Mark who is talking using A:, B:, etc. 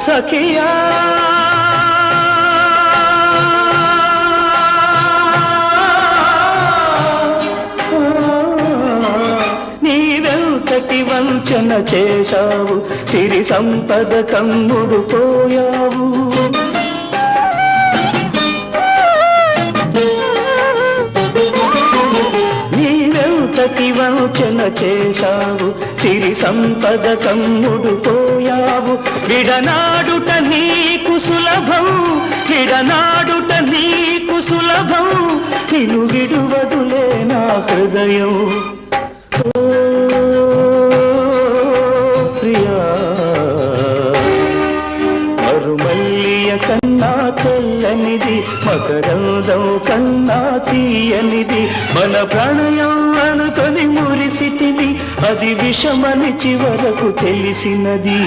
A: సఖియా నీవెంతటి వంచన చేశావు, సిరి సంపద కమ్ముడు పోయావు. నీవెంతటి వంచన చేశావు, సిరి సంపద కమ్ముడు పోయావు. విడనాడుట నీకు సులభం, విడనాడుట నీకు సులభం, నిన్ను విడువదులే నా హృదయం. ప్రియా మరుమల్లియ కన్నా తెల్లనిది, మకరందం కన్నా తీయనిది, మన ప్రణయం అనుకొని మురిసితిని, అది విషమని చివరకు తెలిసినది.